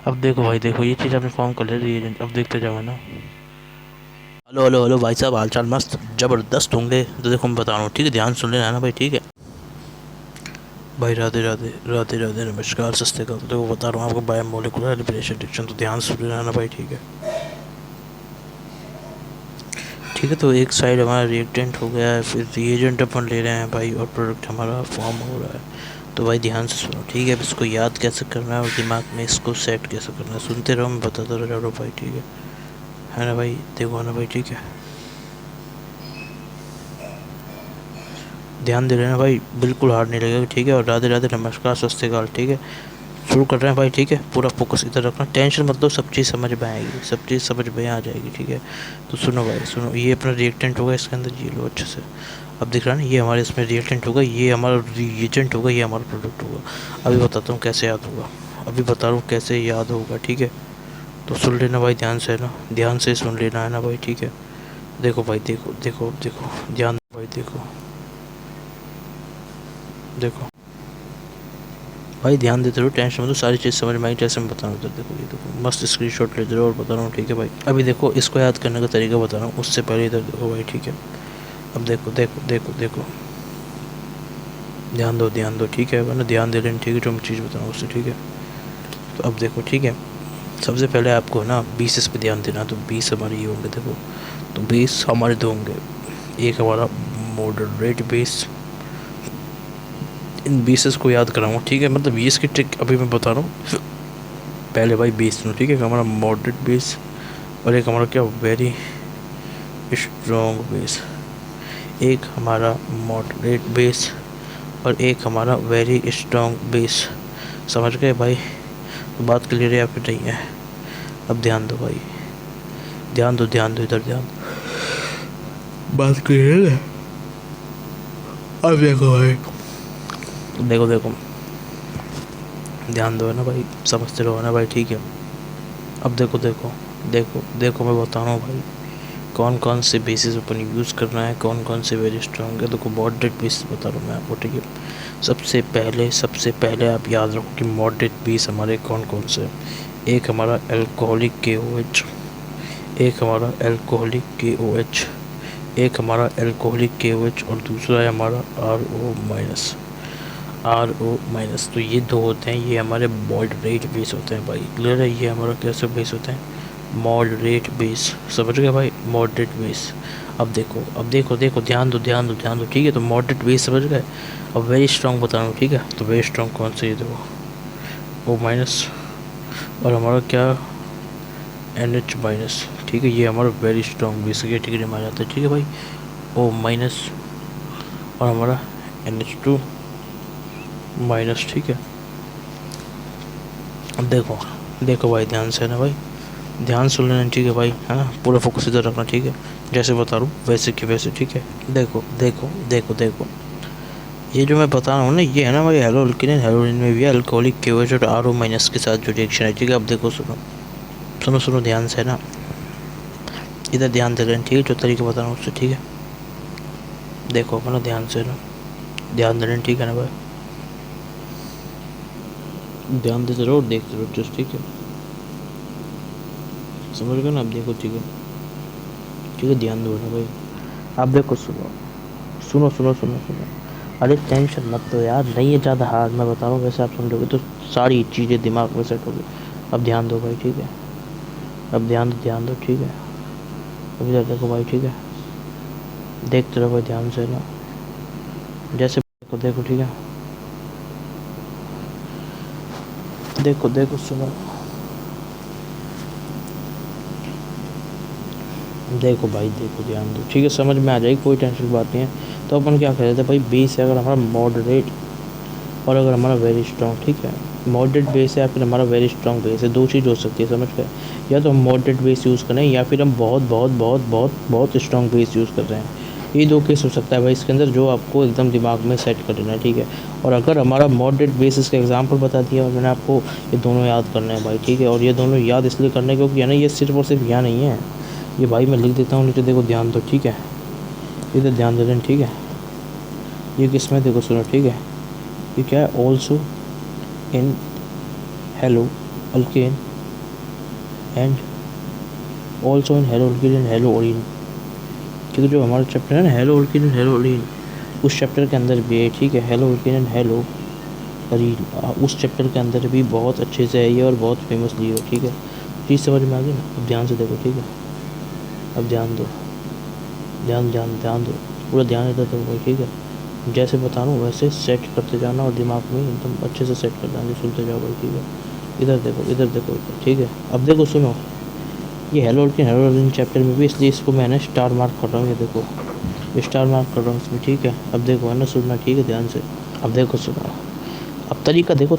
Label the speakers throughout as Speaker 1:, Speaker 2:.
Speaker 1: अब देखो भाई, देखो ये चीज़ आपने फॉर्म कर ले रही है, अब देखते जाओ ना। हेलो हेलो हेलो भाई साहब, हाल चाल मस्त ज़बरदस्त होंगे। तो देखो मैं बता रहा हूँ, ठीक है, ध्यान सुन लेना ना भाई, ठीक है भाई। राधे राधे राधे राधे, नमस्कार, सस्ते का। तो देखो बता रहा हूँ आपको, बायोमोलिकुलर लिबरेशन डिक्शन, तो ध्यान सुन लेना ना भाई, ठीक है। ठीक है, तो एक साइड हमारा रिएक्टेंट हो गया है, फिर रिएजेंट अपन ले रहे हैं भाई, और प्रोडक्ट हमारा फॉर्म हो रहा है। तो भाई ध्यान से सुनो, ठीक है। अब इसको याद कैसे करना है और दिमाग में इसको सेट कैसे करना है, सुनते रहो, मैं बताता रहो भाई, ठीक है ना भाई। देखो ना भाई, ठीक है, ध्यान दे लेना भाई, बिल्कुल हार्ड नहीं लगेगा, ठीक है। और राधे राधे, नमस्कार, सस्ते काल, ठीक है। शुरू कर रहे हैं भाई, ठीक है। पूरा फोकस इधर रखना, टेंशन मत लो, सब चीज़ समझ में आएगी, सब चीज़ समझ में आ जाएगी, ठीक है। तो सुनो भाई सुनो, ये अपना रिएक्टेंट होगा इसके अंदर, ये लो अच्छे से। अब दिख रहा है ना, ये हमारे इसमें रिएक्टेंट होगा, ये हमारा रिएजेंट होगा, ये हमारा प्रोडक्ट होगा। अभी बताता हूँ कैसे याद होगा, अभी बता रहा हूँ कैसे याद होगा, ठीक है। तो सुन लेना भाई ध्यान से, है ना, ध्यान से सुन लेना, है ना भाई, ठीक है। देखो भाई, देखो देखो देखो, ध्यान भाई, देखो देखो भाई, ध्यान देते रहो, टेंशन मत लो, सारी चीज़ समझ में आई जैसे मैं बता रहा हूँ। देखो ये देखो, मस्त स्क्रीनशॉट लेते रहो और बता रहा हूँ, ठीक है भाई। अभी देखो, इसको याद करने का तरीका बता रहा हूँ, उससे पहले इधर देखो भाई, ठीक है। अब देखो देखो देखो देखो, ध्यान दो, ठीक है, वरना ध्यान दे लेना, ठीक है, जो मैं चीज़ बता रहा हूँ उससे, ठीक है। तो अब देखो, ठीक है, सबसे पहले आपको ना बेसिस पे ध्यान देना। तो 20 हमारे ये होंगे, देखो। तो 20 हमारे दो होंगे, एक हमारा मॉडरेट बेस। इन बेसिस को याद कराऊंगा, ठीक है, मतलब ये इसकी ट्रिक अभी मैं बता रहा हूँ। पहले भाई बेस सुनो, ठीक है, हमारा मॉडरेट बेस, और एक हमारा क्या, वेरी स्ट्रॉन्ग बेस। एक हमारा मॉडरेट बेस और एक हमारा वेरी स्ट्रॉन्ग बेस। समझ गए भाई? तो बात क्लियर है या फिर नहीं है? अब ध्यान दो भाई, ध्यान दो इधर, ध्यान। बात क्लियर है? अब देखो भाई, देखो देखो, ध्यान दो, है ना भाई, समझते रहो, है ना भाई, ठीक है। अब देखो देखो देखो देखो, मैं बता रहा हूँ भाई, कौन कौन से बेसिस अपन यूज़ करना है, कौन कौन से वेरी स्ट्रॉन्ग है। देखो मॉडरेट बेसिस बता रहा हूँ मैं आपको, ठीक है। सबसे पहले आप याद रखो कि मॉडरेट बेस हमारे कौन कौन से हैं। एक हमारा एल्कोहलिक KOH, एक हमारा एल्कोहलिक KOH, एक हमारा एल्कोहलिक KOH, और दूसरा है हमारा RO-। तो ये दो होते हैं, ये हमारे मॉडरेट बेस होते हैं भाई, क्लियर है? ये हमारा कैसे बेस होते हैं, मॉडरेट बेस, समझ गए भाई, मॉडरेट बेस। अब देखो देखो, ध्यान दो, ठीक है। तो मॉडरेट बेस समझ गए। अब वेरी स्ट्रॉन्ग बता रहा हूँ, ठीक है। तो वेरी स्ट्रॉन्ग कौन सा, ये देखो, O-। और हमारा क्या, NH-। ठीक है, ये हमारा वेरी स्ट्रॉन्ग बेस कैटेगरी में आ जाता है, ठीक है भाई, O-। और हमारा NH2-। ठीक है। अब देखो देखो भाई, ध्यान से, है ना भाई, ध्यान सुन लेना, ठीक है भाई, है ना, पूरा फोकस इधर रखना, ठीक है। जैसे बता रहा हूँ वैसे कि वैसे, ठीक है। देखो देखो देखो देखो, ये जो मैं बता रहा हूँ ना, ये है ना भाई हेलो अल्किन, हेलोइन में भी अल्कोहलिक KOH और RO- के साथ जो रिएक्शन है, ठीक है। अब देखो, सुनो सुनो सुनो, ध्यान से, है ना, इधर ध्यान दे रहे हैं, ठीक है, जो तरीका बता रहा हूँ उससे, ठीक है। देखो अपना ध्यान से, ना ध्यान दे रहे हैं, ठीक है ना भाई, ध्यान देते रहो और देखते रहो जस्ट, ठीक है, समझ गए ना? अब देखो, ठीक है, ठीक है, ध्यान दो ना भाई। अब देखो, सुनो सुनो सुनो सुनो सुनो, अरे टेंशन मत लो यार, नहीं है ज़्यादा हार्ड, मैं बता रहा हूँ, वैसे आप समझोगे तो सारी चीज़ें दिमाग में सेट होगी। अब ध्यान दो भाई, ठीक है, अब ध्यान दो, ठीक है। अब इधर देखो भाई, ठीक है, देखते रहो भाई ध्यान से ना, जैसे देखो देखो, ठीक है, देखो देखो, सुनो, देखो भाई, देखो, ध्यान दो, ठीक है, समझ में आ जाएगी, कोई टेंशन की बात नहीं है। तो अपन क्या कर रहे थे भाई, बेस है अगर हमारा मॉडरेट और अगर हमारा वेरी स्ट्रॉन्ग, ठीक है, मॉडरेट बेस है या फिर हमारा वेरी स्ट्रॉन्ग बेस है, दो चीज़ हो सकती है, समझ गए? या तो हम मॉडरेट बेस यूज़ करें या फिर हम बहुत बहुत बहुत बहुत बहुत स्ट्रॉन्ग बेस यूज़ कर रहे हैं। ये दो केस हो सकता है भाई इसके अंदर, जो आपको एकदम दिमाग में सेट कर लेना है, ठीक है। और अगर हमारा मॉडरेट बेस, इसका एग्जांपल बता दिया और मैंने आपको, ये दोनों याद करने हैं भाई, ठीक है। और ये दोनों याद इसलिए करने हैं क्योंकि है ना, ये सिर्फ और सिर्फ यहाँ नहीं है, ये भाई मैं लिख देता हूँ नीचे, देखो ध्यान दो, ठीक है, इधर ध्यान दे दें, ठीक है। ये किस में, देखो सुनो, ठीक है, ये क्या है, also in haloalkane and also in haloalkane and haloarene, क्योंकि जो हमारा चैप्टर है ना haloalkane and haloarene, उस चैप्टर के अंदर भी है, ठीक है, haloalkane and haloarene, उस चैप्टर के अंदर भी बहुत अच्छे से है ये और बहुत फेमसली है, ठीक है। चीज़ समझ में आ गई ना? अब ध्यान से देखो, ठीक है, अब ध्यान दो, ध्यान दो, पूरा ध्यान इधर दो, ठीक है। जैसे बता रहा हूँ वैसे सेट करते जाना और दिमाग में एकदम अच्छे से सेट कर जाना, सुनते जाओ भाई, ठीक है। इधर देखो, ठीक है। अब देखो सुनो, ये हेलो ऑर्किड चैप्टर में भी, इसलिए इसको मैंने स्टार मार्क कर रहा हूँ, ये देखो स्टार मार्क कर रहा हूँ इसमें, ठीक है। अब देखो है ना, सुनना ठीक है ध्यान से। अब देखो सुनो, अब तरीका देखो,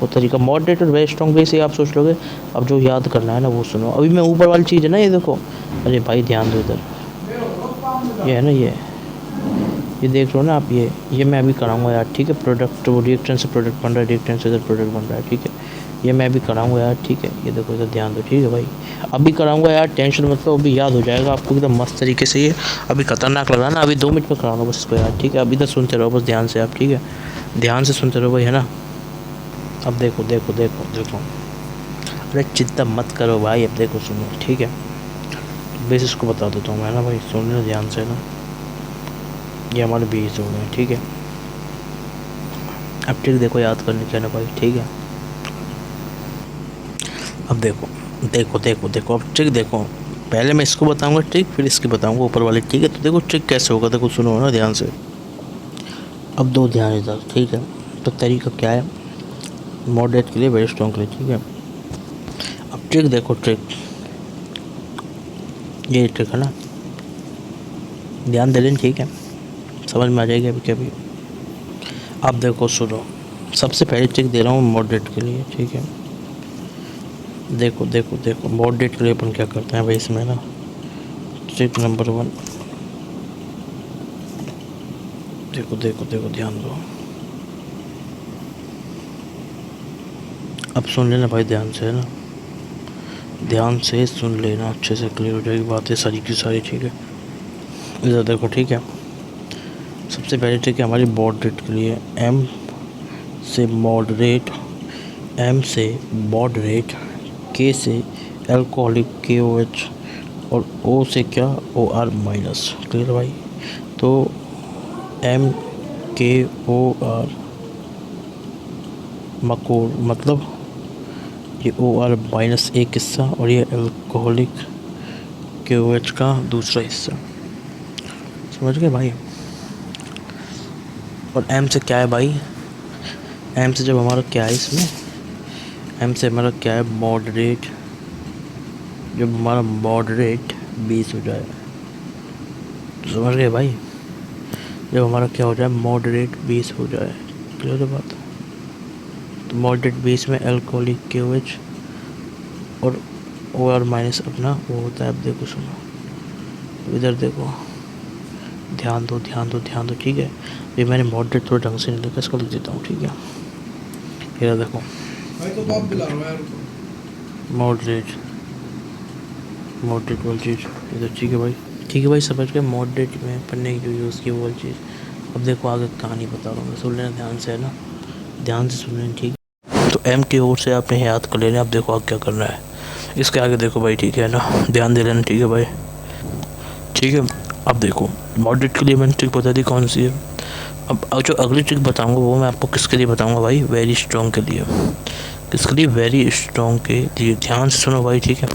Speaker 1: तरीका मॉडरेट और वेरी स्ट्रॉन्ग बेस, ये आप सोच लोगे। अब जो याद करना है ना वो सुनो, अभी मैं ऊपर वाली चीज़ है ना, ये देखो, अरे भाई ध्यान दो इधर, ये है ना, ये देख लो ना आप, ये मैं अभी कराऊंगा यार, ठीक है। प्रोडक्ट, वो रिएक्शन से प्रोडक्ट बन रहा है, रिएक्शन से इधर प्रोडक्ट बन रहा है, ठीक है। ये मैं अभी कराऊंगा यार, ठीक है। ये देखो इधर ध्यान दो, ठीक है भाई, अभी कराऊंगा यार, टेंशन मतलब अभी याद हो जाएगा आपको एकदम मस्त तरीके से। ये अभी खतरनाक लग रहा है ना, अभी 2 मिनट में कराऊंगा बस इसको यार, ठीक है। अभी इधर सुनते रहो बस ध्यान से आप, ठीक है, ध्यान से सुनते रहो भाई, है ना। अब देखो, अरे चिंता मत करो भाई, अब देखो सुनो, ठीक है। बेस इसको बता देता हूँ मैं ना भाई, सुन लो ध्यान से ना। ये हमारे 20 हो गए, ठीक है। अब ट्रिक देखो याद करने के ना भाई, ठीक है। अब देखो अब ट्रिक देखो, पहले मैं इसको बताऊंगा ट्रिक, फिर इसकी बताऊंगा ऊपर वाली, ठीक है। तो देखो ट्रिक कैसे होगा, देखो सुनो ना ध्यान से। अब दो ध्यान इधर, ठीक है। तो तरीका क्या है, मॉडरेट के लिए, वेरी स्ट्रॉन्ग के लिए, ठीक है। अब ट्रिक देखो, ये ट्रिक है ना, ध्यान दे लें, ठीक है, समझ में आ जाएगी अभी क्या भी। अब देखो सुनो, सबसे पहले ट्रिक दे रहा हूँ मॉडरेट के लिए, ठीक है। देखो मॉडरेट के लिए अपन क्या करते हैं भाई इसमें ना, ट्रिक नंबर 1, देखो ध्यान दो। अब सुन लेना भाई ध्यान से, है ना, ध्यान से सुन लेना, अच्छे से क्लियर हो जाएगी बातें सारी की सारी, ठीक है। इधर देखो, ठीक है। सबसे पहले ट्रिक है हमारी मॉडरेट के लिए, एम से मॉडरेट, के से एल्कोहलिक KOH, और O से क्या, OR माइनस, क्लियर भाई। तो MKOR मकोर, मतलब ये OR माइनस एक हिस्सा और ये एल्कोहलिक KOH का दूसरा हिस्सा, समझ गए भाई। और M से क्या है भाई, M से जब हमारा क्या है इसमें, M से हमारा क्या है, मॉडरेट, जब हमारा मॉडरेट 20 हो जाए, समझ गए भाई, जब हमारा क्या हो जाए, मॉडरेट 20 हो जाए, क्लियर है बात। तो मॉडरेट 20 में एल्कोहलिक KOH और OR माइनस अपना वो होता है। अब देखो सुनो, तो इधर देखो, ध्यान दो, ठीक है। ये मैंने मॉडरेट थोड़ा ढंग से नहीं लिखा, इसको लिख देता हूँ, ठीक है। ये देखो मॉडरेट वाली चीज़ इधर, ठीक है भाई, समझ गए। मॉडरेट में पढ़ने की जो यूज़ की वो वाली चीज़। अब देखो आगे कहानी बता रहा हूँ मैं, सुन लेना ध्यान से, है ना, ध्यान से सुन लेना, ठीक है। तो M की ओर से आपने याद कर लेना। अब देखो आगे क्या करना है, इसके आगे देखो भाई, ठीक है ना, ध्यान दे लेना, ठीक है भाई, ठीक है। अब देखो मॉडरेट के लिए मैंने ट्रिक बता दी कौन सी है। अब जो अगली ट्रिक बताऊंगा वो मैं आपको किसके लिए बताऊंगा भाई, वेरी स्ट्रॉन्ग के लिए। किसके लिए, वेरी स्ट्रॉन्ग के लिए। ध्यान से सुनो भाई, ठीक है।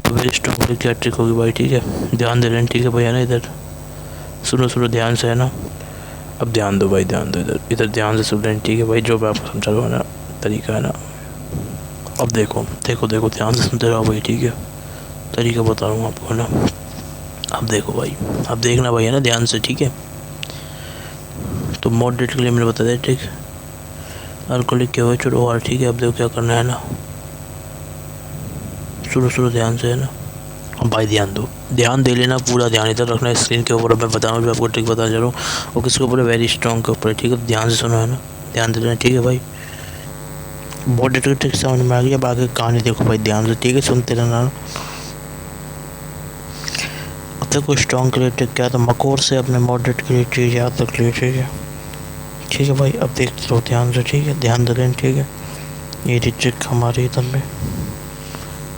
Speaker 1: वेरी स्ट्रॉन्ग के लिए क्या ट्रिक होगी भाई, ठीक है, ध्यान दे लेना, ठीक है भाई, है ना। इधर सुनो ध्यान से, है ना। अब ध्यान दो भाई, ध्यान दो, इधर ध्यान से सुन लेना, ठीक है भाई, जो मैं आपको समझा रहा हूँ ना, तरीका है ना। अब देखो ध्यान से सुनते रहो भाई, ठीक है, तरीका बता रहा हूँ आपको, है ना। अब देखो भाई, अब देखना भाई, है ना, ध्यान से, ठीक है। तो मॉडरेट के लिए मैंने बता दिया ठीक, अल्कोहलिक KOH और OR, ठीक है। अब देखो क्या करना है ना, सुनो ध्यान से, है ना। अब भाई ध्यान दो, ध्यान दे लेना, पूरा ध्यान इधर रखना है स्क्रीन के ऊपर। मैं बता रहा हूँ जो आपको ट्रिक बताना चाह रहा हूँ वो किसके ऊपर है, वेरी स्ट्रॉन्ग के ऊपर, ठीक है। ध्यान से सुनो, है ना, ध्यान दे लेना, ठीक है भाई। मॉडरेट की ट्रिक समझ में आ गई। अब आगे कहानी देखो भाई ध्यान से, ठीक है, सुनते रहना। अब देखो स्ट्रॉन्ग के लिए ट्रिक क्या था, मकोर से अपने मॉडरेट के लिए चीज़ याद रख ली, ठीक है भाई। अब देखते रहो ध्यान से, ठीक है, ध्यान दे लेना, ठीक है। ये ट्रिक हमारी इधर में,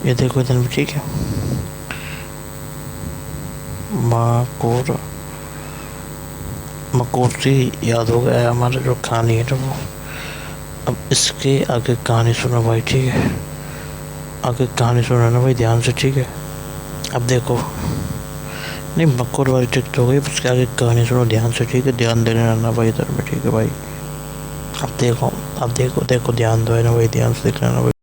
Speaker 1: ये देखो इधर भी, ठीक है। मकोर मकोसी याद हो गया है हमारा जो कहानी है, तो वो। अब इसके आगे कहानी सुनो भाई, ठीक है। आगे कहानी सुनो ना भाई ध्यान से, ठीक है। अब देखो, नहीं मकोर वाली ट्रिक तो हो गई, उसके आगे कहानी सुनो ध्यान से, ठीक है। ध्यान देने रहना भाई इधर में, ठीक है भाई। अब देखो, अब देखो ध्यान दो है ना भाई, ध्यान से देखना ना भाई।